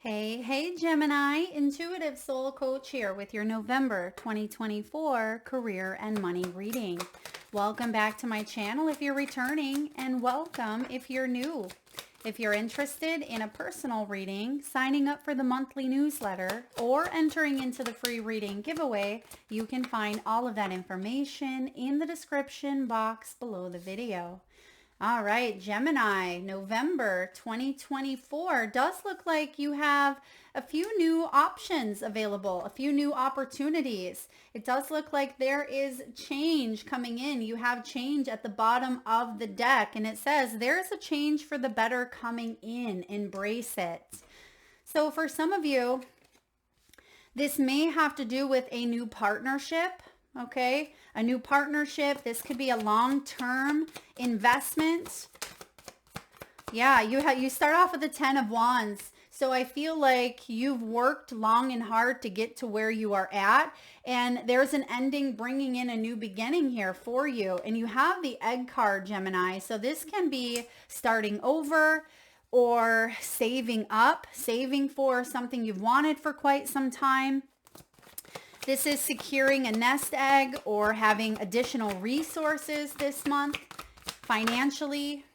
Hey, Gemini, Intuitive Soul Coach here with your November 2024 career and money reading. Welcome back to my channel if you're returning, and welcome if you're new. If you're interested in a personal reading, signing up for the monthly newsletter, or entering into the free reading giveaway, you can find all of that information in the description box below the video. All right, Gemini, November 2024 does look like you have a few new options available, a few new opportunities. It does look like there is change coming in. You have change at the bottom of the deck, and it says there's a change for the better coming in. Embrace it. So for some of you, this may have to do with a new partnership. Okay, a new partnership. This could be a long-term investment. Yeah, you start off with the 10 of Wands. So I feel like you've worked long and hard to get to where you are at, and there's an ending bringing in a new beginning here for you. And you have the Egg card, Gemini. So this can be starting over or saving up, saving for something you've wanted for quite some time. This is securing a nest egg or having additional resources this month financially.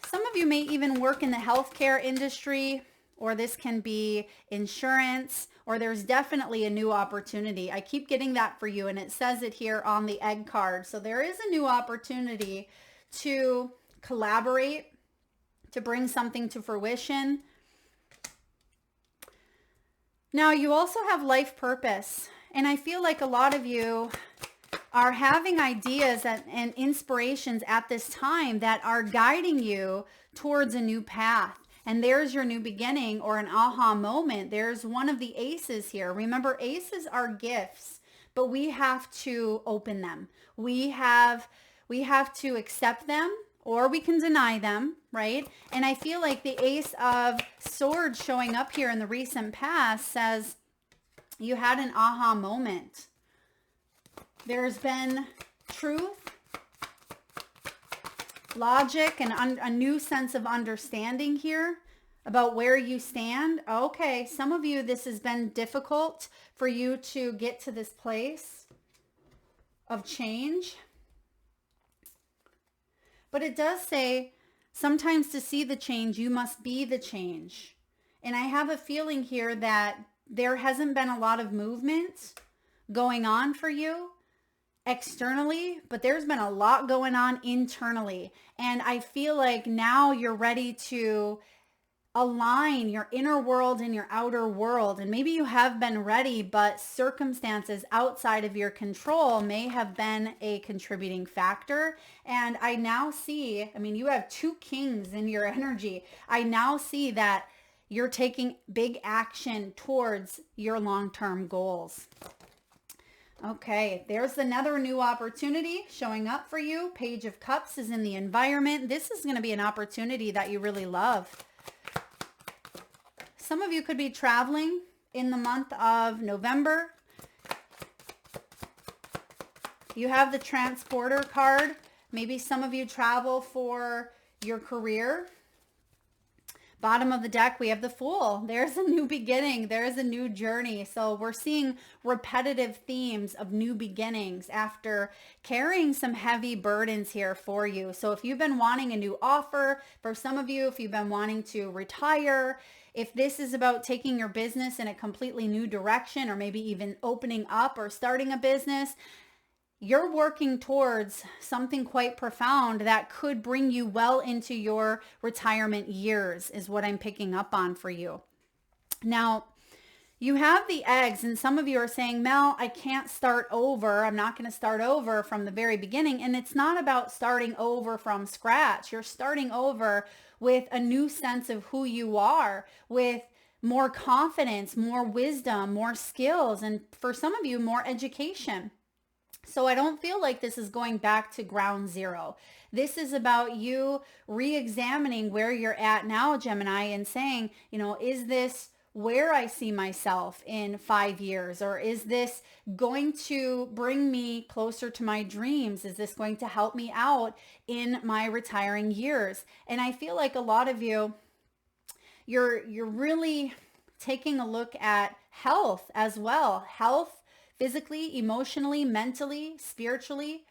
Some of you may even work in the healthcare industry, or this can be insurance, or there's definitely a new opportunity. I keep getting that for you, and it says it here on the Egg card. So there is a new opportunity to collaborate, to bring something to fruition. Now, you also have life purpose, and I feel like a lot of you are having ideas and inspirations at this time that are guiding you towards a new path. And there's your new beginning or an aha moment. There's one of the aces here. Remember, aces are gifts, but we have to open them. We have to accept them, or we can deny them, right? And I feel like the Ace of Swords showing up here in the recent past says you had an aha moment. There's been truth, logic, and a new sense of understanding here about where you stand. Okay, some of you, this has been difficult for you to get to this place of change. But it does say sometimes to see the change, you must be the change. And I have a feeling here that there hasn't been a lot of movement going on for you externally, but there's been a lot going on internally. And I feel like now you're ready to align your inner world and your outer world. And maybe you have been ready, but circumstances outside of your control may have been a contributing factor. And I now see, I mean, you have two kings in your energy. I now see that you're taking big action towards your long-term goals. Okay, there's another new opportunity showing up for you. Page of Cups is in the environment. This is going to be an opportunity that you really love. Some of you could be traveling in the month of November. You have the Transporter card. Maybe some of you travel for your career. Bottom of the deck, we have the Fool. There's a new beginning. There's a new journey. So we're seeing repetitive themes of new beginnings after carrying some heavy burdens here for you. So if you've been wanting a new offer, for some of you, if you've been wanting to retire, if this is about taking your business in a completely new direction, or maybe even opening up or starting a business, you're working towards something quite profound that could bring you well into your retirement years, is what I'm picking up on for you. Now, you have the eggs, and some of you are saying, Mel, I can't start over. I'm not going to start over from the very beginning. And it's not about starting over from scratch. You're starting over with a new sense of who you are, with more confidence, more wisdom, more skills, and for some of you, more education. So I don't feel like this is going back to ground zero. This is about you re-examining where you're at now, Gemini, and saying, you know, is this where I see myself in 5 years? Or is this going to bring me closer to my dreams? Is this going to help me out in my retiring years? And I feel like a lot of you, you're really taking a look at health as well. Health, physically, emotionally, mentally, spiritually.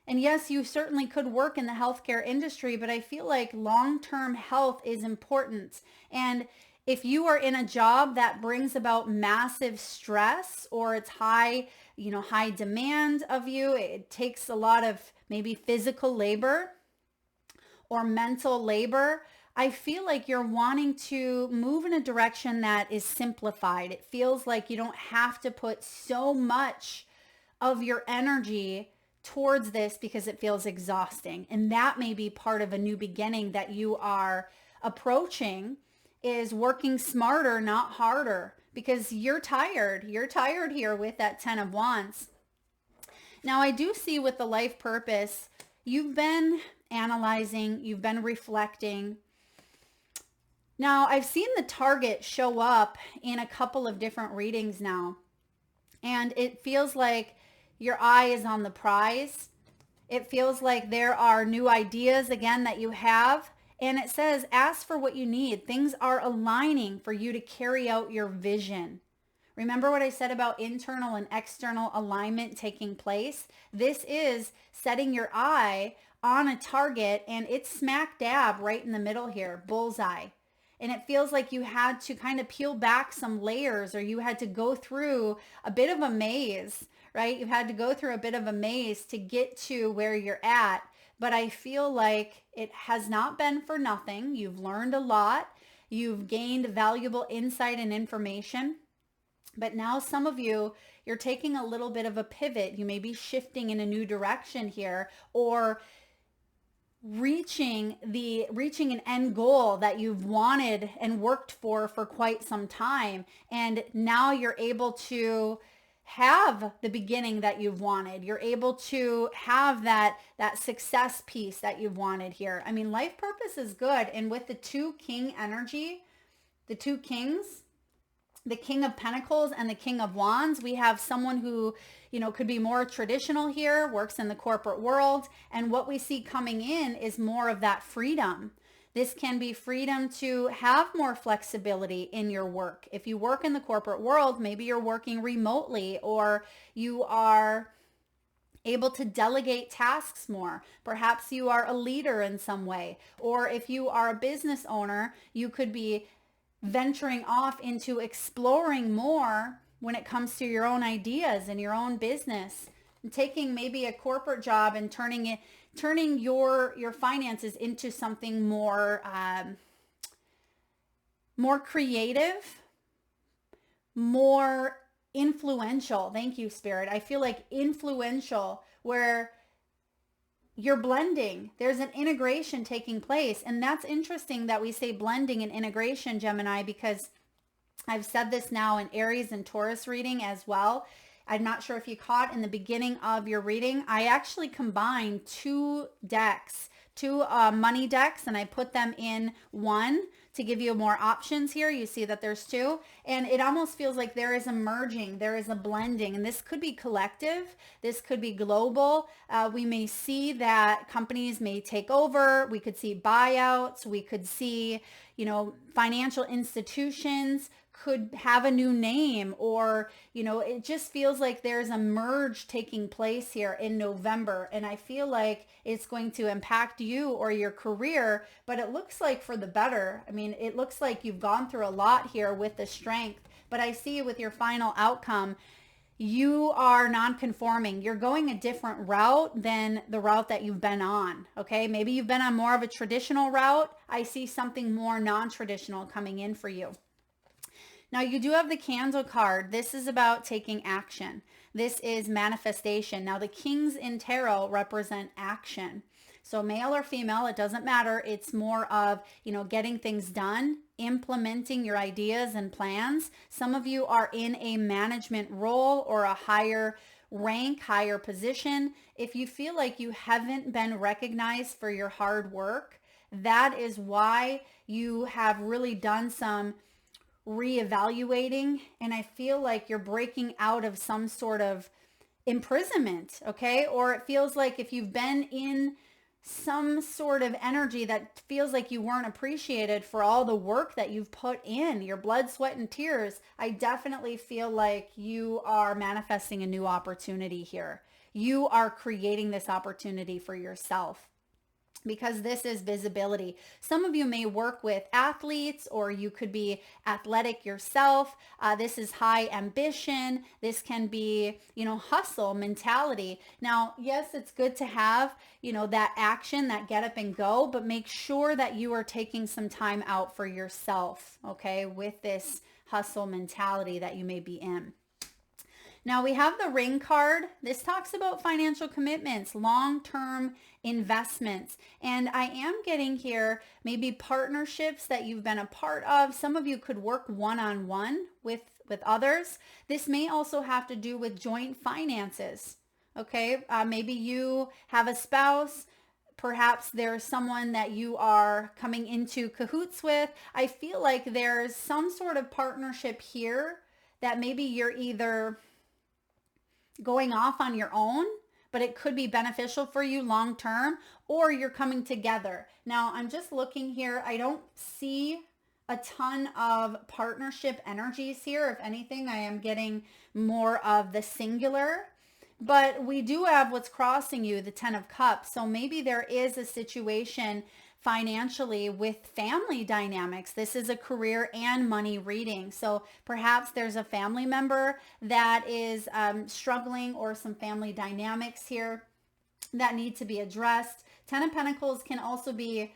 And yes, you certainly could work in the healthcare industry, but I feel like long-term health is important. And if you are in a job that brings about massive stress, or it's high, high demand of you, it takes a lot of maybe physical labor or mental labor, I feel like you're wanting to move in a direction that is simplified. It feels like you don't have to put so much of your energy towards this because it feels exhausting. And that may be part of a new beginning that you are approaching, is working smarter, not harder, because you're tired. You're tired here with that 10 of Wands. Now, I do see with the life purpose, you've been analyzing, you've been reflecting. Now, I've seen the target show up in a couple of different readings now, and it feels like your eye is on the prize. It feels like there are new ideas again that you have. And it says, ask for what you need. Things are aligning for you to carry out your vision. Remember what I said about internal and external alignment taking place? This is setting your eye on a target, and it's smack dab right in the middle here, bullseye. And it feels like you had to kind of peel back some layers, or you had to go through a bit of a maze, right? You had to go through a bit of a maze to get to where you're at. But I feel like it has not been for nothing. You've learned a lot. You've gained valuable insight and information. But now some of you, you're taking a little bit of a pivot. You may be shifting in a new direction here, or reaching an end goal that you've wanted and worked for quite some time. And now you're able to have the beginning that you've wanted. You're able to have that success piece that you've wanted here. I mean, life purpose is good. And with the 2 king energy, the 2 kings, the King of Pentacles and the King of Wands, we have someone who, could be more traditional here, works in the corporate world. And what we see coming in is more of that freedom. This can be freedom to have more flexibility in your work. If you work in the corporate world, maybe you're working remotely, or you are able to delegate tasks more. Perhaps you are a leader in some way. Or if you are a business owner, you could be venturing off into exploring more when it comes to your own ideas and your own business, and taking maybe a corporate job and turning your finances into something more more creative, more influential. Thank you, Spirit. I feel like influential, where you're blending. There's an integration taking place. And that's interesting that we say blending and integration, Gemini, because I've said this now in Aries and Taurus reading as well. I'm not sure if you caught in the beginning of your reading, I actually combined 2 decks, 2 money decks, and I put them in one to give you more options here. You see that there's 2, and it almost feels like there is a merging, there is a blending, and this could be collective, this could be global. We may see that companies may take over. We could see buyouts. We could see, financial institutions could have a new name, or, it just feels like there's a merge taking place here in November. And I feel like it's going to impact you or your career, but it looks like for the better. I mean, it looks like you've gone through a lot here with the strength, but I see with your final outcome, you are non-conforming. You're going a different route than the route that you've been on. Okay. Maybe you've been on more of a traditional route. I see something more non-traditional coming in for you. Now, you do have the Candle card. This is about taking action. This is manifestation. Now, the Kings in Tarot represent action. So male or female, it doesn't matter. It's more of, getting things done, implementing your ideas and plans. Some of you are in a management role or a higher rank, higher position. If you feel like you haven't been recognized for your hard work, that is why you have really done some reevaluating, and I feel like you're breaking out of some sort of imprisonment, okay? Or it feels like if you've been in some sort of energy that feels like you weren't appreciated for all the work that you've put in, your blood, sweat, and tears. I definitely feel like you are manifesting a new opportunity here. You are creating this opportunity for yourself, because this is visibility. Some of you may work with athletes, or you could be athletic yourself. This is high ambition. This can be, hustle mentality. Now, yes, it's good to have, that action, that get up and go, but make sure that you are taking some time out for yourself, okay, with this hustle mentality that you may be in. Now we have the ring card. This talks about financial commitments, long-term investments. And I am getting here maybe partnerships that you've been a part of. Some of you could work one-on-one with others. This may also have to do with joint finances. Okay, maybe you have a spouse. Perhaps there's someone that you are coming into cahoots with. I feel like there's some sort of partnership here that maybe you're either going off on your own, but it could be beneficial for you long term, or you're coming together. Now, I'm just looking here. I don't see a ton of partnership energies here. If anything, I am getting more of the singular. But we do have what's crossing you, the 10 of Cups. So maybe there is a situation financially with family dynamics. This is a career and money reading. So perhaps there's a family member that is struggling, or some family dynamics here that need to be addressed. 10 of Pentacles can also be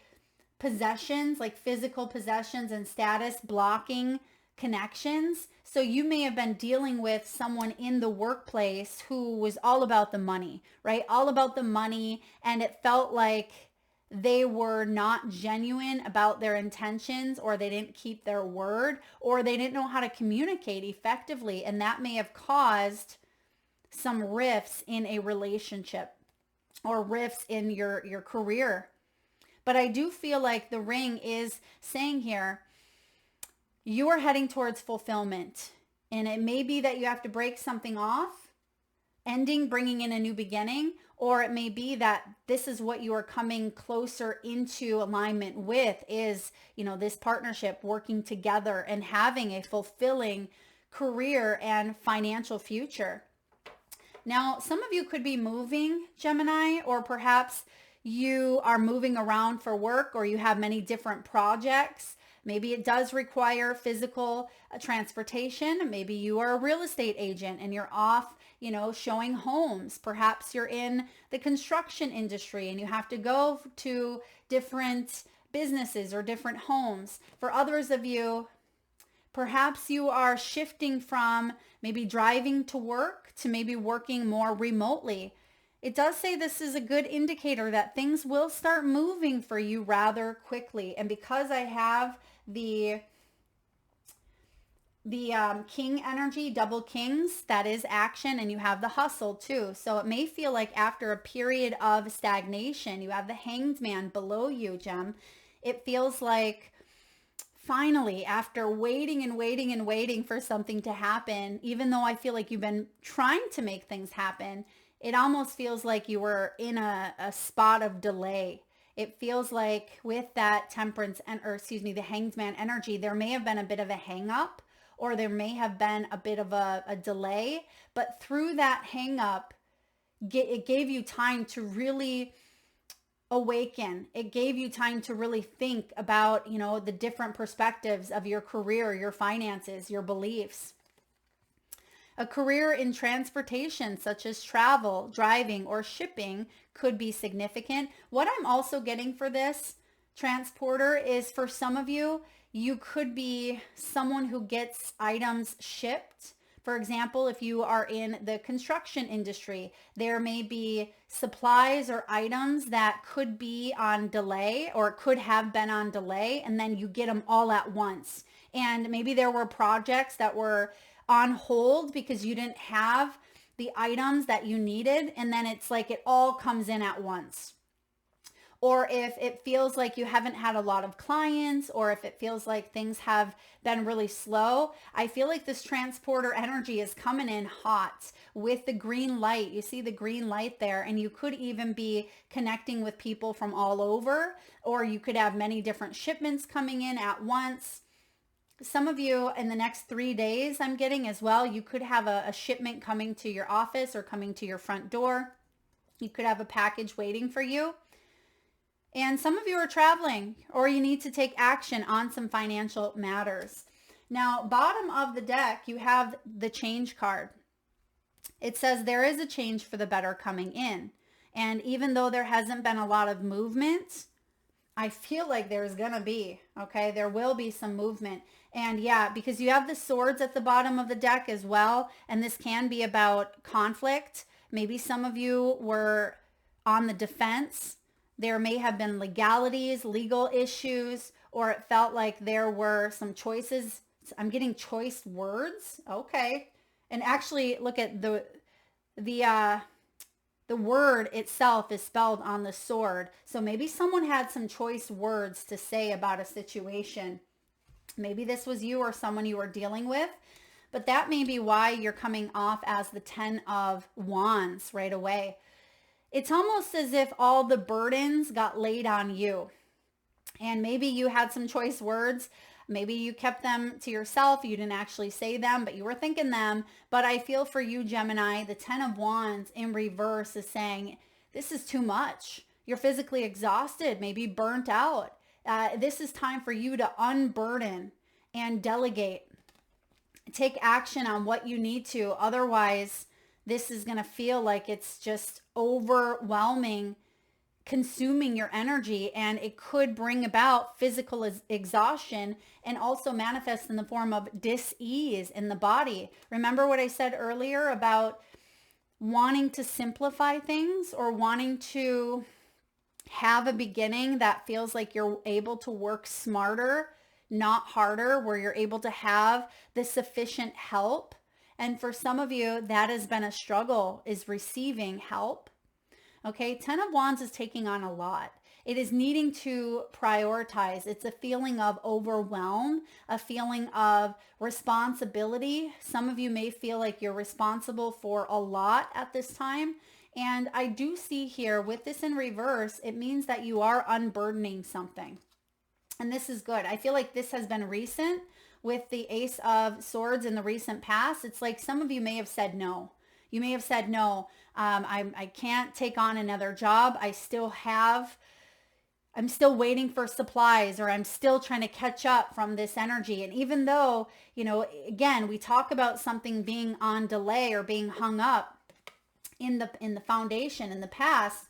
possessions, like physical possessions and status blocking connections. So you may have been dealing with someone in the workplace who was all about the money, right? All about the money. And it felt like they were not genuine about their intentions, or they didn't keep their word, or they didn't know how to communicate effectively. And that may have caused some rifts in a relationship, or rifts in your career. But I do feel like the ring is saying here, you are heading towards fulfillment. And it may be that you have to break something off, ending, bringing in a new beginning, or it may be that this is what you are coming closer into alignment with, is, this partnership, working together and having a fulfilling career and financial future. Now, some of you could be moving, Gemini, or perhaps you are moving around for work, or you have many different projects. Maybe it does require physical transportation. Maybe you are a real estate agent and you're off, showing homes. Perhaps you're in the construction industry and you have to go to different businesses or different homes. For others of you, perhaps you are shifting from maybe driving to work to maybe working more remotely. It does say this is a good indicator that things will start moving for you rather quickly. And because I have the king energy, double kings, that is action, and you have the hustle too. So it may feel like after a period of stagnation, you have the hanged man below you, Gem. It feels like finally, after waiting and waiting and waiting for something to happen, even though I feel like you've been trying to make things happen, it almost feels like you were in a spot of delay. It feels like with that temperance, the hanged man energy, there may have been a bit of a hang up, or there may have been a bit of a delay, but through that hang up, it gave you time to really awaken. It gave you time to really think about, the different perspectives of your career, your finances, your beliefs. A career in transportation, such as travel, driving, or shipping, could be significant. What I'm also getting for this transporter is, for some of you, you could be someone who gets items shipped. For example, if you are in the construction industry, there may be supplies or items that could be on delay, or could have been on delay, and then you get them all at once. And maybe there were projects that were on hold because you didn't have the items that you needed, and then it's like it all comes in at once. or if it feels like you haven't had a lot of clients, or if it feels like things have been really slow, I feel like this transporter energy is coming in hot with the green light. You see the green light there, and you could even be connecting with people from all over, or you could have many different shipments coming in at once. Some of you in the next 3 days, I'm getting as well, you could have a shipment coming to your office or coming to your front door. You could have a package waiting for you. And some of you are traveling, or you need to take action on some financial matters. Now, bottom of the deck, you have the change card. It says there is a change for the better coming in. And even though there hasn't been a lot of movement, I feel like there's going to be, okay? There will be some movement. And yeah, because you have the swords at the bottom of the deck as well. And this can be about conflict. Maybe some of you were on the defense. There may have been legalities, legal issues, or it felt like there were some choices. I'm getting choice words. Okay. And actually look at the word itself is spelled on the sword. So maybe someone had some choice words to say about a situation. Maybe this was you or someone you were dealing with, but that may be why you're coming off as the 10 of Wands right away. It's almost as if all the burdens got laid on you. And maybe you had some choice words. Maybe you kept them to yourself. You didn't actually say them, but you were thinking them. But I feel for you, Gemini, the 10 of Wands in reverse is saying, this is too much. You're physically exhausted, maybe burnt out. This is time for you to unburden and delegate. Take action on what you need to. Otherwise, this is going to feel like it's just overwhelming, consuming your energy, and it could bring about physical exhaustion and also manifest in the form of dis-ease in the body. Remember what I said earlier about wanting to simplify things or wanting to have a beginning that feels like you're able to work smarter, not harder, where you're able to have the sufficient help. And for some of you, that has been a struggle, is receiving help. Okay, 10 of Wands is taking on a lot. It is needing to prioritize. It's a feeling of overwhelm, a feeling of responsibility. Some of you may feel like you're responsible for a lot at this time. And I do see here with this in reverse, it means that you are unburdening something. And this is good. I feel like this has been recent with the Ace of Swords in the recent past. It's like some of you may have said no. You may have said, no, I can't take on another job. I'm still waiting for supplies, or I'm still trying to catch up from this energy. And even though, again, we talk about something being on delay or being hung up in the foundation in the past,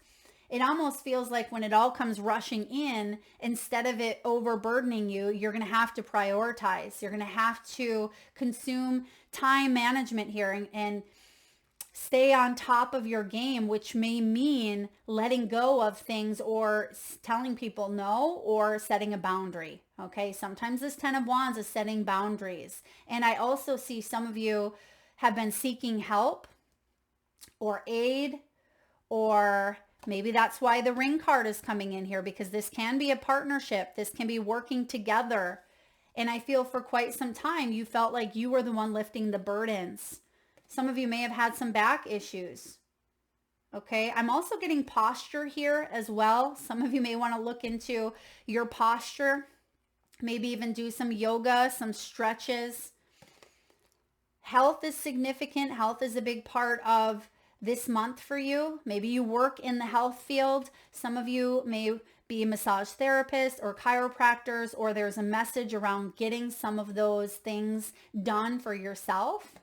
it almost feels like when it all comes rushing in, instead of it overburdening you, you're going to have to prioritize. You're going to have to consume time management here and stay on top of your game, which may mean letting go of things or telling people no, or setting a boundary. Okay. Sometimes this 10 of Wands is setting boundaries. And I also see some of you have been seeking help or aid, or maybe that's why the Ring card is coming in here, because this can be a partnership. This can be working together. And I feel for quite some time, you felt like you were the one lifting the burdens. Some of you may have had some back issues. Okay. I'm also getting posture here as well. Some of you may want to look into your posture, maybe even do some yoga, some stretches. Health is significant. Health is a big part of this month for you. Maybe you work in the health field. Some of you may be massage therapists or chiropractors, or there's a message around getting some of those things done for yourself.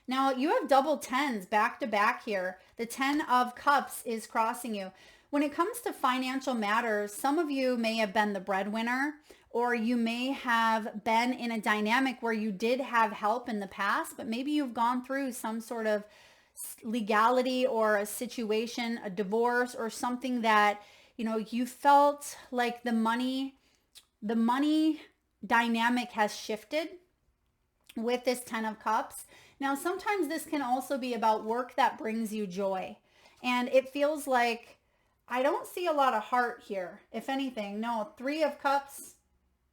Now you have double 10s back to back here. The 10 of Cups is crossing you. When it comes to financial matters, some of you may have been the breadwinner, or you may have been in a dynamic where you did have help in the past, but maybe you've gone through some sort of legality or a situation, a divorce, or something that, you felt like the money dynamic has shifted with this 10 of Cups. Now, sometimes this can also be about work that brings you joy. And it feels like I don't see a lot of heart here. If anything, no, Three of Cups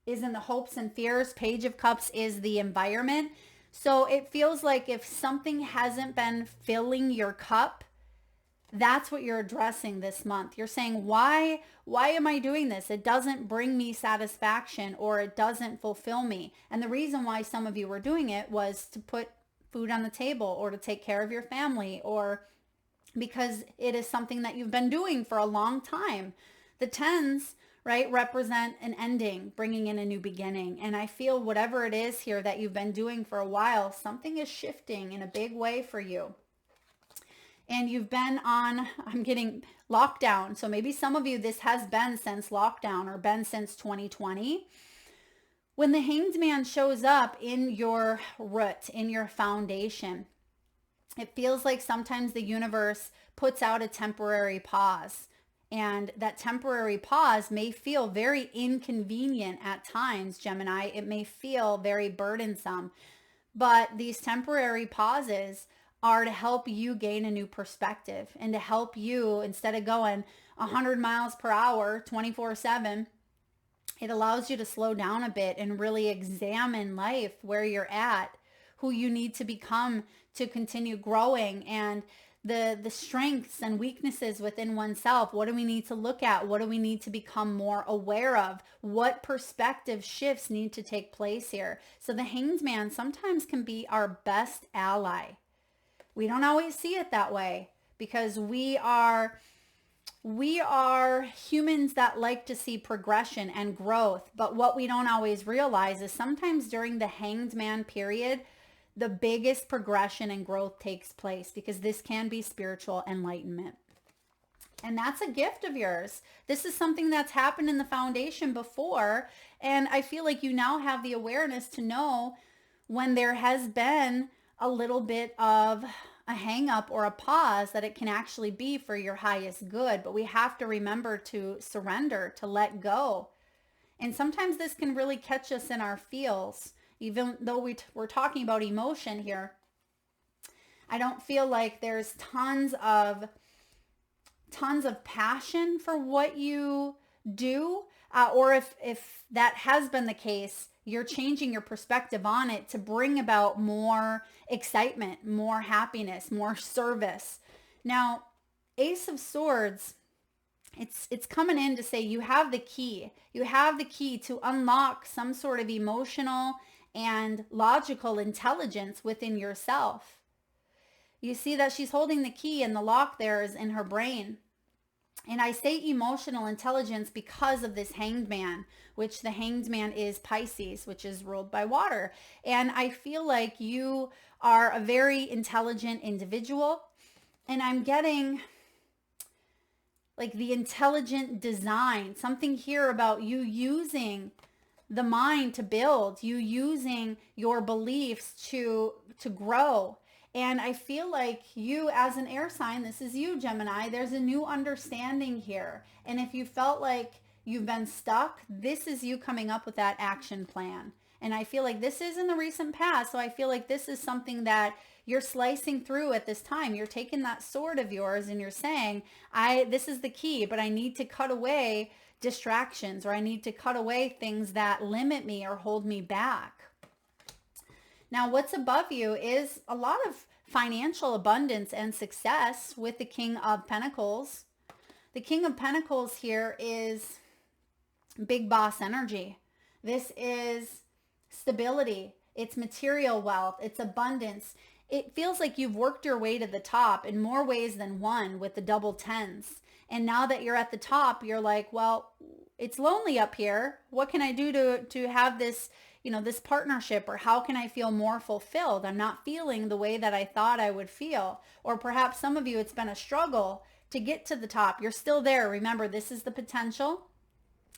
is in the hopes and fears. Page of Cups is the environment. So it feels like if something hasn't been filling your cup, that's what you're addressing this month. You're saying, why am I doing this? It doesn't bring me satisfaction, or it doesn't fulfill me. And the reason why some of you were doing it was to put food on the table, or to take care of your family, or because it is something that you've been doing for a long time. The tens, right, represent an ending, bringing in a new beginning. And I feel whatever it is here that you've been doing for a while, something is shifting in a big way for you. And you've been on, I'm getting lockdown. So maybe some of you, this has been since lockdown, or been since 2020. When the Hanged Man shows up in your root, in your foundation, it feels like sometimes the universe puts out a temporary pause. And that temporary pause may feel very inconvenient at times, Gemini. It may feel very burdensome. But these temporary pauses are to help you gain a new perspective, and to help you, instead of going 100 miles per hour, 24/7, it allows you to slow down a bit and really examine life, where you're at, who you need to become to continue growing, and the strengths and weaknesses within oneself. What do we need to look at? What do we need to become more aware of? What perspective shifts need to take place here? So the Hanged Man sometimes can be our best ally. We don't always see it that way, because we are humans that like to see progression and growth. But what we don't always realize is sometimes during the Hanged Man period, the biggest progression and growth takes place, because this can be spiritual enlightenment. And that's a gift of yours. This is something that's happened in the foundation before. And I feel like you now have the awareness to know when there has been a little bit of a hang up or a pause, that it can actually be for your highest good. But we have to remember to surrender, to let go. And sometimes this can really catch us in our feels. Even though we're talking about emotion here, I don't feel like there's tons of passion for what you do. Or if that has been the case, you're changing your perspective on it to bring about more excitement, more happiness, more service. Now, Ace of Swords, it's coming in to say you have the key. You have the key to unlock some sort of emotional and logical intelligence within yourself. You see that she's holding the key, and the lock there is in her brain. And I say emotional intelligence because of this Hanged Man, which the Hanged Man is Pisces, which is ruled by water. And I feel like you are a very intelligent individual. And I'm getting like the intelligent design, something here about you using the mind to build, you using your beliefs to grow. And I feel like you, as an air sign, this is you, Gemini, there's a new understanding here. And if you felt like you've been stuck, this is you coming up with that action plan. And I feel like this is in the recent past. So I feel like this is something that you're slicing through at this time. You're taking that sword of yours and you're saying, this is the key, but I need to cut away distractions, or I need to cut away things that limit me or hold me back. Now, what's above you is a lot of financial abundance and success with the King of Pentacles. The King of Pentacles here is big boss energy. This is stability. It's material wealth. It's abundance. It feels like you've worked your way to the top in more ways than one with the double tens. And now that you're at the top, you're like, well, it's lonely up here. What can I do to have this, this partnership, or how can I feel more fulfilled? I'm not feeling the way that I thought I would feel. Or perhaps some of you, it's been a struggle to get to the top. You're still there. Remember, this is the potential.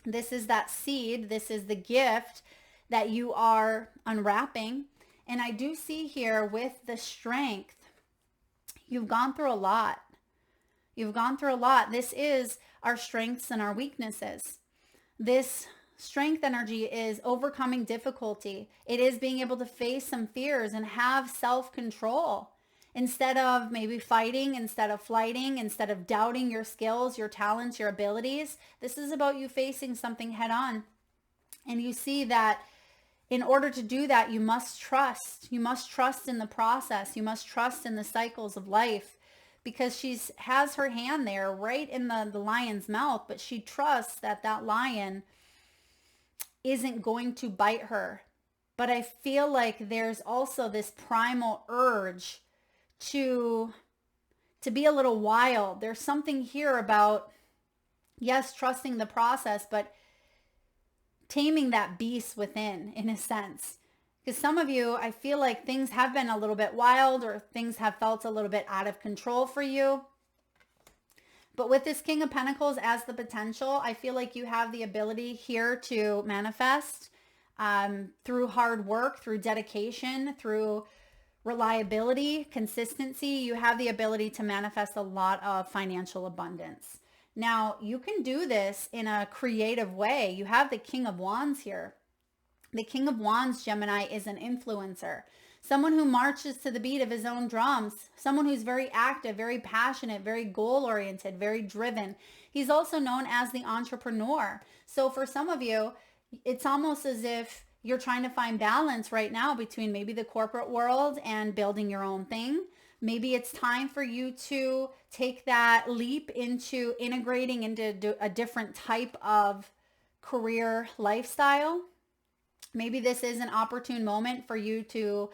This is that seed. This is the gift that you are unwrapping. And I do see here with the strength, you've gone through a lot. You've gone through a lot. This is our strengths and our weaknesses. This strength energy is overcoming difficulty. It is being able to face some fears and have self-control. Instead of maybe fighting, instead of flighting, instead of doubting your skills, your talents, your abilities, this is about you facing something head on. And you see that in order to do that, you must trust. You must trust in the process. You must trust in the cycles of life, because she has her hand there right in the lion's mouth, but she trusts that that lion isn't going to bite her. But I feel like there's also this primal urge to be a little wild. There's something here about, yes, trusting the process, but taming that beast within, in a sense. Because some of you, I feel like things have been a little bit wild, or things have felt a little bit out of control for you. But with this King of Pentacles as the potential, I feel like you have the ability here to manifest through hard work, through dedication, through reliability, consistency. You have the ability to manifest a lot of financial abundance. Now, you can do this in a creative way. You have the King of Wands here. The King of Wands, Gemini, is an influencer. Someone who marches to the beat of his own drums. Someone who's very active, very passionate, very goal-oriented, very driven. He's also known as the entrepreneur. So for some of you, it's almost as if you're trying to find balance right now between maybe the corporate world and building your own thing. Maybe it's time for you to take that leap into integrating into a different type of career lifestyle. Maybe this is an opportune moment for you to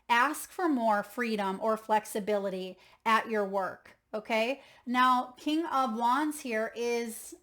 ask for more freedom or flexibility at your work. Okay. Now, King of Wands here is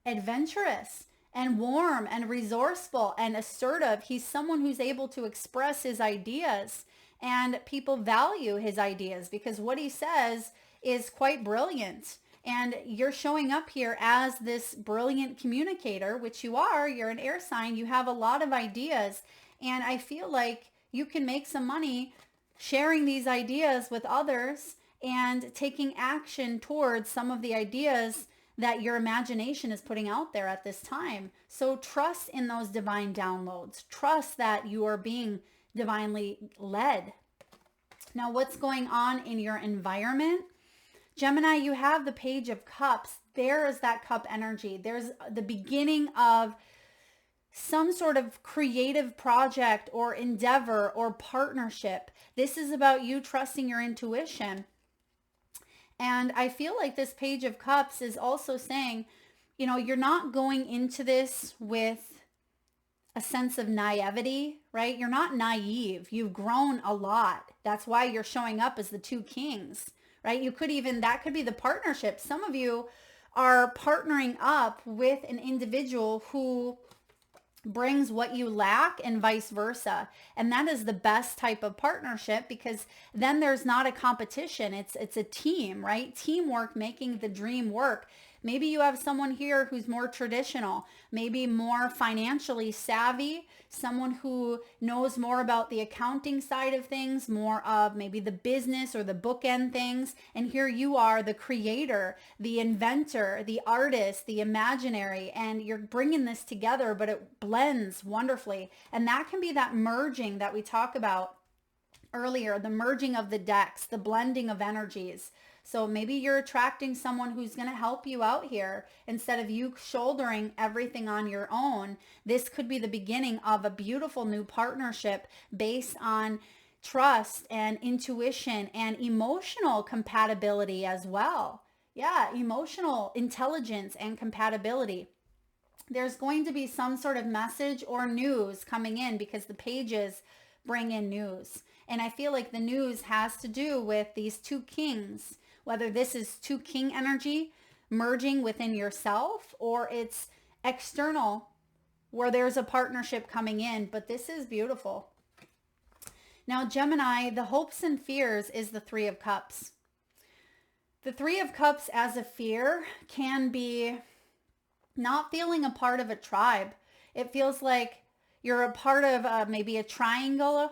adventurous and warm and resourceful and assertive. He's someone who's able to express his ideas, and people value his ideas because what he says is quite brilliant. And you're showing up here as this brilliant communicator, which you are. You're an air sign. You have a lot of ideas. And I feel like you can make some money sharing these ideas with others and taking action towards some of the ideas that your imagination is putting out there at this time. So trust in those divine downloads. Trust that you are being divinely led. Now, what's going on in your environment? Gemini, you have the Page of Cups. There is that cup energy. There's the beginning of some sort of creative project or endeavor or partnership. This is about you trusting your intuition. And I feel like this Page of Cups is also saying, you know, you're not going into this with a sense of naivety, right? You're not naive. You've grown a lot. That's why you're showing up as the two kings, right? You could even, that could be the partnership. Some of you are partnering up with an individual who brings what you lack and vice versa. And that is the best type of partnership, because then there's not a competition. It's a team, right? Teamwork, making the dream work. Maybe you have someone here who's more traditional, maybe more financially savvy, someone who knows more about the accounting side of things, more of maybe the business or the bookend things. And here you are, the creator, the inventor, the artist, the imaginary, and you're bringing this together, but it blends wonderfully. And that can be that merging that we talk about earlier, the merging of the decks, the blending of energies. So maybe you're attracting someone who's going to help you out here instead of you shouldering everything on your own. This could be the beginning of a beautiful new partnership based on trust and intuition and emotional compatibility as well. Yeah, emotional intelligence and compatibility. There's going to be some sort of message or news coming in because the pages bring in news. And I feel like the news has to do with these two kings, whether this is two king energy merging within yourself or it's external where there's a partnership coming in. But this is beautiful. Now, Gemini, the hopes and fears is the Three of Cups. The Three of Cups as a fear can be not feeling a part of a tribe. It feels like you're a part of maybe a triangular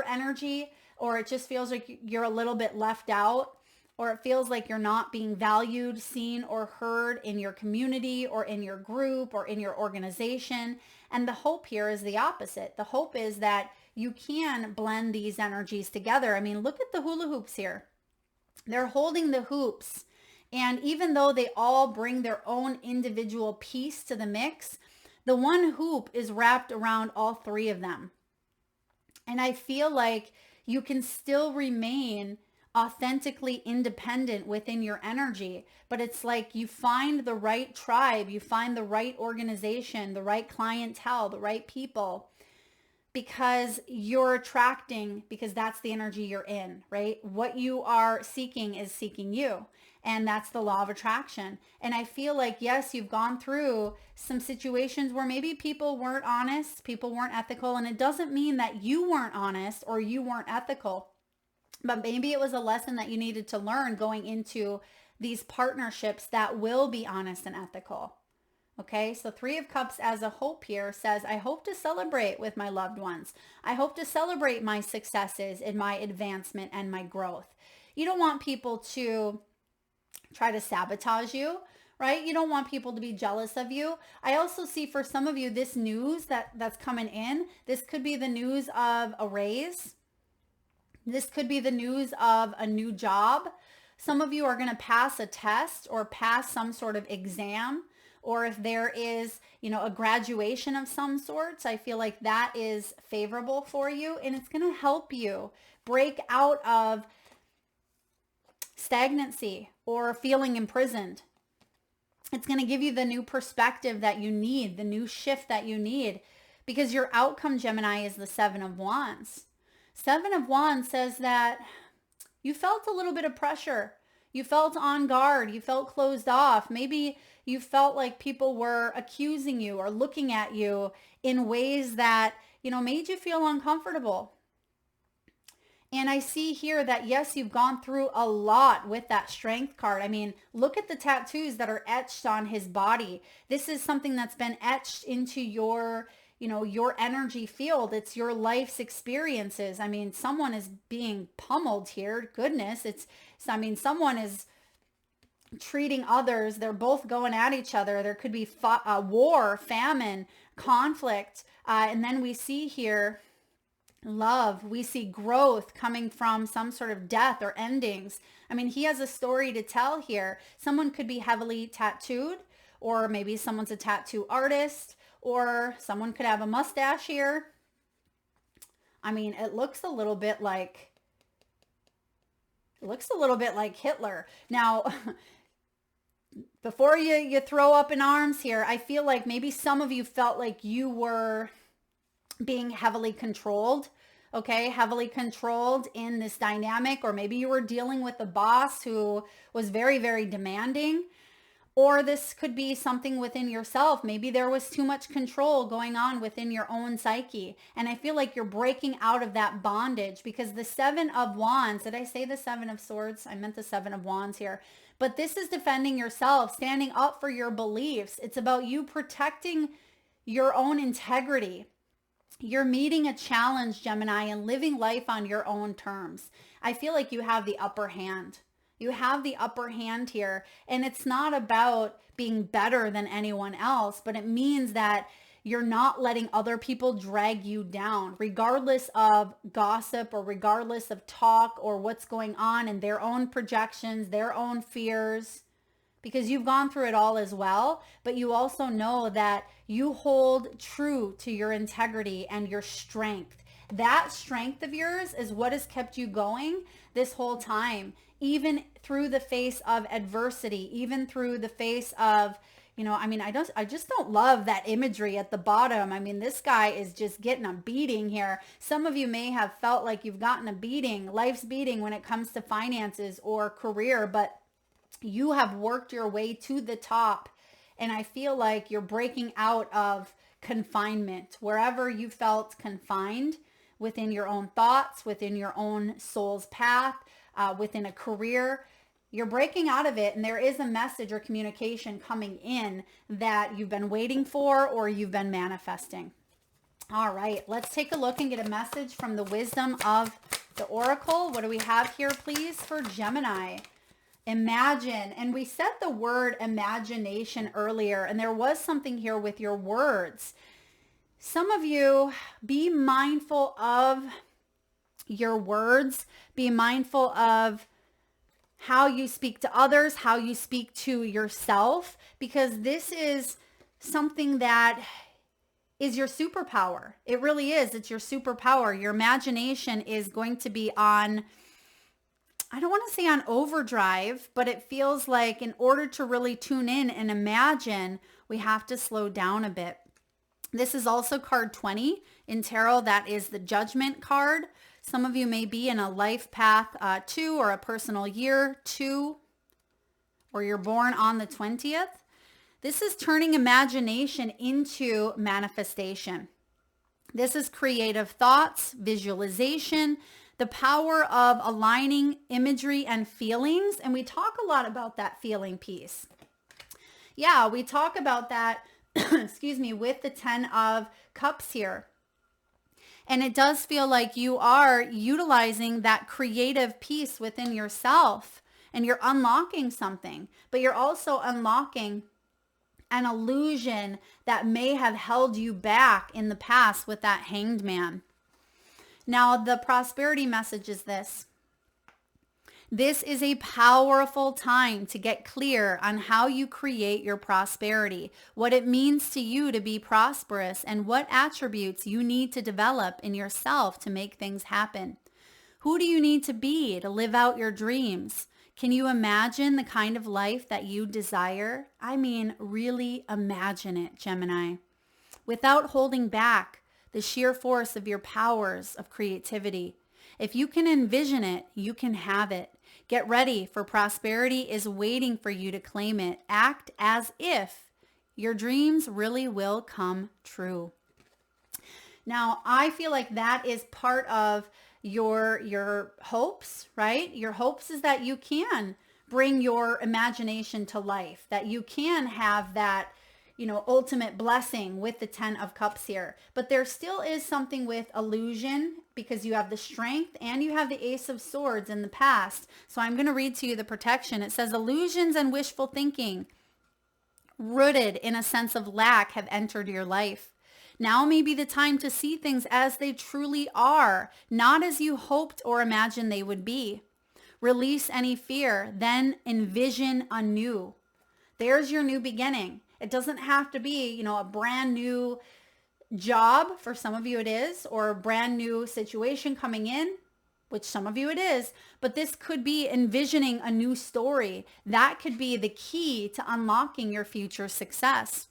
energy, or it just feels like you're a little bit left out. or it feels like you're not being valued, seen, or heard in your community or in your group or in your organization. And the hope here is the opposite. The hope is that you can blend these energies together. I mean, look at the hula hoops here. They're holding the hoops. And even though they all bring their own individual piece to the mix, the one hoop is wrapped around all three of them. And I feel like you can still remain authentically independent within your energy, but it's like you find the right tribe, you find the right organization, the right clientele, the right people, because you're attracting, because that's the energy you're in, right? What you are seeking is seeking you. And that's the law of attraction. And I feel like, yes, you've gone through some situations where maybe people weren't honest, people weren't ethical. And it doesn't mean that you weren't honest or you weren't ethical, but maybe it was a lesson that you needed to learn going into these partnerships that will be honest and ethical. Okay, so Three of Cups as a hope here says, I hope to celebrate with my loved ones. I hope to celebrate my successes in my advancement and my growth. You don't want people to try to sabotage you, right? You don't want people to be jealous of you. I also see for some of you, this news that's coming in, this could be the news of a raise. This could be the news of a new job. Some of you are going to pass a test or pass some sort of exam, or if there is, a graduation of some sorts, I feel like that is favorable for you, and it's going to help you break out of stagnancy or feeling imprisoned. It's going to give you the new perspective that you need, the new shift that you need, because your outcome, Gemini, is the Seven of Wands. Seven of Wands says that you felt a little bit of pressure. You felt on guard. You felt closed off. Maybe you felt like people were accusing you or looking at you in ways that, made you feel uncomfortable. And I see here that, yes, you've gone through a lot with that Strength card. I mean, look at the tattoos that are etched on his body. This is something that's been etched into your energy field. It's your life's experiences. I mean, someone is being pummeled here. Goodness, someone is treating others. They're both going at each other. There could be war, famine, conflict. And then we see here love. We see growth coming from some sort of death or endings. I mean, he has a story to tell here. Someone could be heavily tattooed, or maybe someone's a tattoo artist, or someone could have a mustache here. I mean, it looks a little bit like Hitler. Now, before you throw up in arms here, I feel like maybe some of you felt like you were being heavily controlled, okay? Heavily controlled in this dynamic, or maybe you were dealing with a boss who was very, very demanding. Or this could be something within yourself. Maybe there was too much control going on within your own psyche. And I feel like you're breaking out of that bondage, because the Seven of Wands, did I say the Seven of Swords? I meant the Seven of Wands here. But this is defending yourself, standing up for your beliefs. It's about you protecting your own integrity. You're meeting a challenge, Gemini, and living life on your own terms. I feel like you have the upper hand. You have the upper hand here, and it's not about being better than anyone else, but it means that you're not letting other people drag you down, regardless of gossip or regardless of talk or what's going on in their own projections, their own fears, because you've gone through it all as well. But you also know that you hold true to your integrity and your strength. That strength of yours is what has kept you going this whole time, even through the face of adversity, even through the face of, I just don't love that imagery at the bottom. I mean, this guy is just getting a beating here. Some of you may have felt like you've gotten a beating, life's beating, when it comes to finances or career, but you have worked your way to the top. And I feel like you're breaking out of confinement, wherever you felt confined within your own thoughts, within your own soul's path, within a career. You're breaking out of it, and there is a message or communication coming in that you've been waiting for or you've been manifesting. All right, let's take a look and get a message from the wisdom of the Oracle. What do we have here, please, for Gemini? Imagine. And we said the word imagination earlier, and there was something here with your words. Some of you, be mindful of your words. Be mindful of how you speak to others, how you speak to yourself, because this is something that is your superpower. It really is. It's your superpower. Your imagination is going to be on, I don't want to say on overdrive, but it feels like in order to really tune in and imagine, we have to slow down a bit. This is also card 20 in tarot. That is the Judgment card. Some of you may be in a life path 2 or a personal year 2, or you're born on the 20th. This is turning imagination into manifestation. This is creative thoughts, visualization, the power of aligning imagery and feelings. And we talk a lot about that feeling piece. Yeah, we talk about that, excuse me, with the 10 of Cups here. And it does feel like you are utilizing that creative piece within yourself and you're unlocking something, but you're also unlocking an illusion that may have held you back in the past with that Hanged Man. Now, the prosperity message is this. This is a powerful time to get clear on how you create your prosperity, what it means to you to be prosperous, and what attributes you need to develop in yourself to make things happen. Who do you need to be to live out your dreams? Can you imagine the kind of life that you desire? I mean, really imagine it, Gemini, without holding back the sheer force of your powers of creativity. If you can envision it, you can have it. Get ready, for prosperity is waiting for you to claim it. Act as if your dreams really will come true. Now, I feel like that is part of your hopes, right? Your hopes is that you can bring your imagination to life, that you can have that, ultimate blessing with the 10 of Cups here. But there still is something with illusion, because you have the Strength and you have the Ace of Swords in the past. So I'm going to read to you the protection. It says, illusions and wishful thinking rooted in a sense of lack have entered your life. Now may be the time to see things as they truly are, not as you hoped or imagined they would be. Release any fear, then envision anew. There's your new beginning. It doesn't have to be, a brand new job. For some of you it is, or a brand new situation coming in, which some of you it is, but this could be envisioning a new story. That could be the key to unlocking your future success.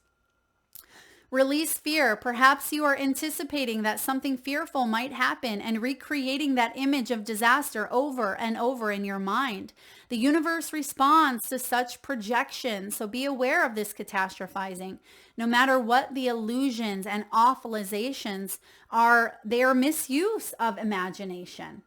Release fear. Perhaps you are anticipating that something fearful might happen and recreating that image of disaster over and over in your mind. The universe responds to such projections, so be aware of this catastrophizing. No matter what the illusions and awfulizations are, they are misuse of imagination,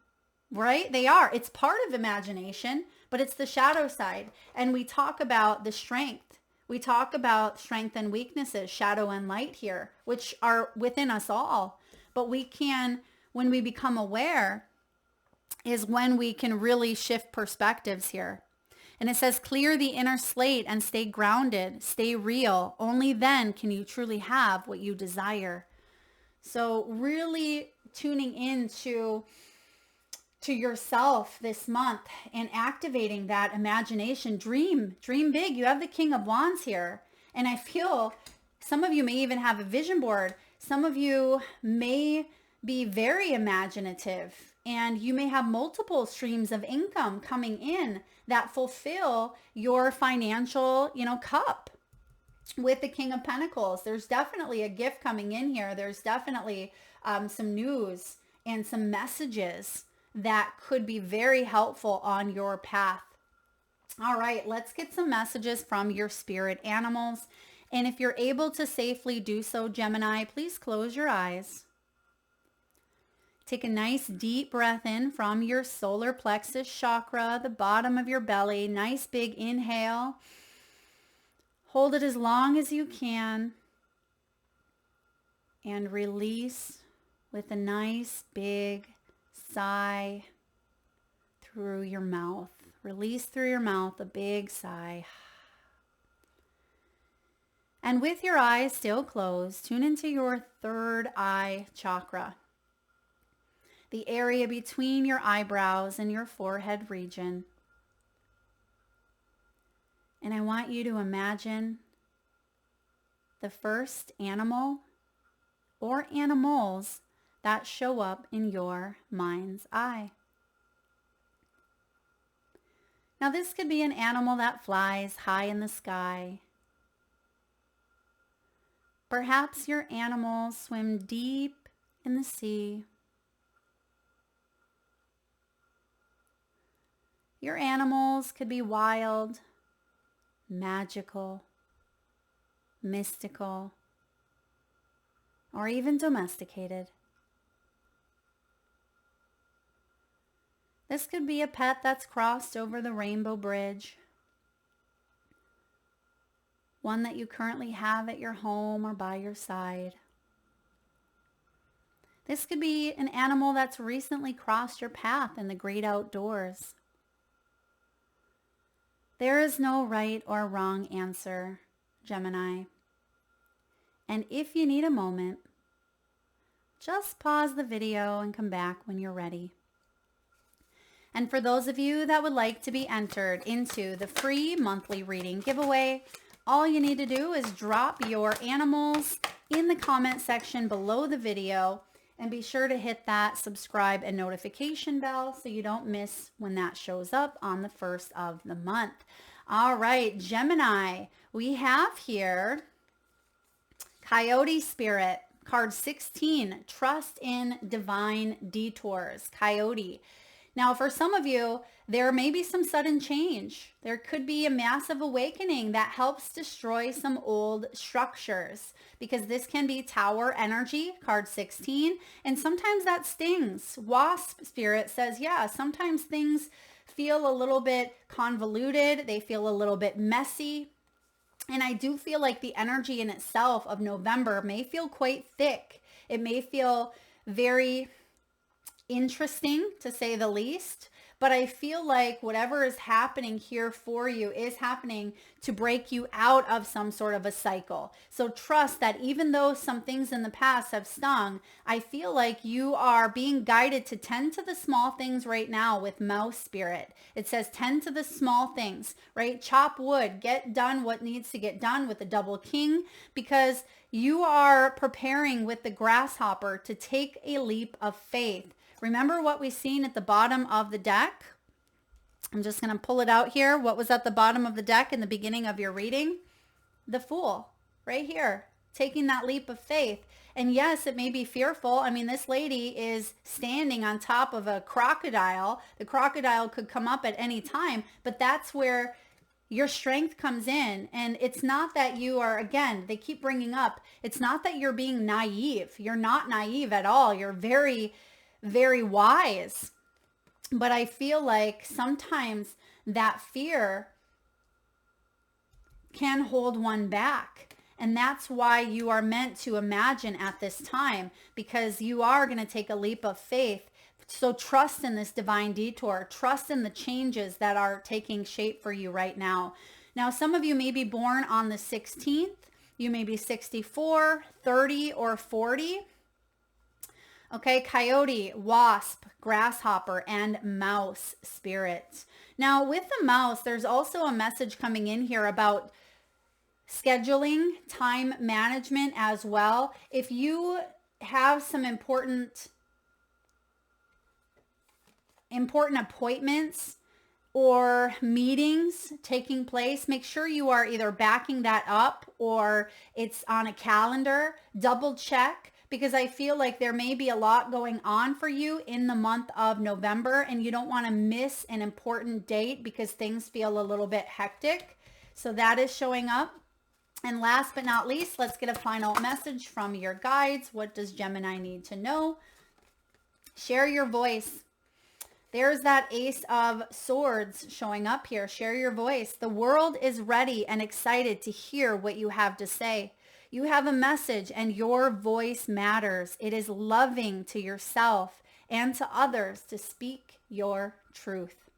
right? They are. It's part of imagination, but it's the shadow side. And we talk about the strength. We talk about strength and weaknesses, shadow and light here, which are within us all. But we can, when we become aware, is when we can really shift perspectives here. And it says, clear the inner slate and stay grounded, stay real. Only then can you truly have what you desire. So really tuning into yourself this month and activating that imagination. Dream big. You have the King of Wands here. And I feel some of you may even have a vision board. Some of you may be very imaginative, and you may have multiple streams of income coming in that fulfill your financial, cup. With the King of Pentacles, there's definitely a gift coming in here. There's definitely some news and some messages that could be very helpful on your path. All right, let's get some messages from your spirit animals. And if you're able to safely do so, Gemini, please close your eyes. Take a nice deep breath in from your solar plexus chakra, the bottom of your belly. Nice big inhale. Hold it as long as you can. And release with a nice big sigh through your mouth. Release through your mouth a big sigh. And with your eyes still closed, tune into your third eye chakra, the area between your eyebrows and your forehead region. And I want you to imagine the first animal or animals that show up in your mind's eye. Now this could be an animal that flies high in the sky. Perhaps your animals swim deep in the sea. Your animals could be wild, magical, mystical, or even domesticated. This could be a pet that's crossed over the rainbow bridge, one that you currently have at your home or by your side. This could be an animal that's recently crossed your path in the great outdoors. There is no right or wrong answer, Gemini. And if you need a moment, just pause the video and come back when you're ready. And for those of you that would like to be entered into the free monthly reading giveaway, all you need to do is drop your animals in the comment section below the video and be sure to hit that subscribe and notification bell so you don't miss when that shows up on the first of the month. All right, Gemini, we have here Coyote Spirit, card 16, Trust in Divine Detours, Coyote. Now, for some of you, there may be some sudden change. There could be a massive awakening that helps destroy some old structures, because this can be Tower energy, card 16, and sometimes that stings. Wasp Spirit says, yeah, sometimes things feel a little bit convoluted. They feel a little bit messy. And I do feel like the energy in itself of November may feel quite thick. It may feel very interesting, to say the least, but I feel like whatever is happening here for you is happening to break you out of some sort of a cycle. So trust that even though some things in the past have stung, I feel like you are being guided to tend to the small things right now with Mouse Spirit. It says tend to the small things, right? Chop wood, get done what needs to get done with the Double King, because you are preparing with the Grasshopper to take a leap of faith. Remember what we've seen at the bottom of the deck? I'm just going to pull it out here. What was at the bottom of the deck in the beginning of your reading? The Fool, right here, taking that leap of faith. And yes, it may be fearful. I mean, this lady is standing on top of a crocodile. The crocodile could come up at any time, but that's where your strength comes in. And it's not that you are, again, they keep bringing up, it's not that you're being naive. You're not naive at all. You're very wise. But I feel like sometimes that fear can hold one back. And that's why you are meant to imagine at this time, because you are going to take a leap of faith. So trust in this divine detour. Trust in the changes that are taking shape for you right now. Now, some of you may be born on the 16th. You may be 64, 30, or 40. Okay, Coyote, Wasp, Grasshopper, and Mouse Spirit. Now, with the mouse, there's also a message coming in here about scheduling, time management as well. If you have some important appointments or meetings taking place, make sure you are either backing that up or it's on a calendar. Double check, because I feel like there may be a lot going on for you in the month of November, and you don't want to miss an important date because things feel a little bit hectic. So that is showing up. And last but not least, let's get a final message from your guides. What does Gemini need to know? Share your voice. There's that Ace of Swords showing up here. Share your voice. The world is ready and excited to hear what you have to say. You have a message and your voice matters. It is loving to yourself and to others to speak your truth.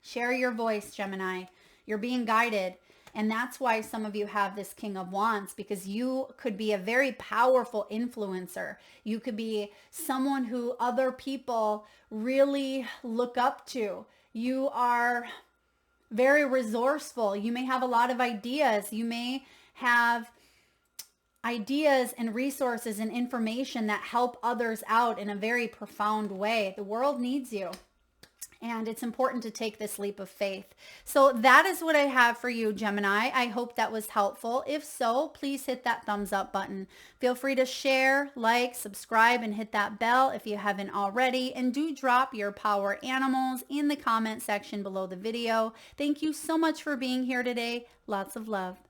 Share your voice, Gemini. You're being guided. And that's why some of you have this King of Wands, because you could be a very powerful influencer. You could be someone who other people really look up to. You are very resourceful. You may have a lot of ideas. You may have ideas and resources and information that help others out in a very profound way. The world needs you. And it's important to take this leap of faith. So that is what I have for you, Gemini. I hope that was helpful. If so, please hit that thumbs up button. Feel free to share, like, subscribe, and hit that bell if you haven't already. And do drop your power animals in the comment section below the video. Thank you so much for being here today. Lots of love.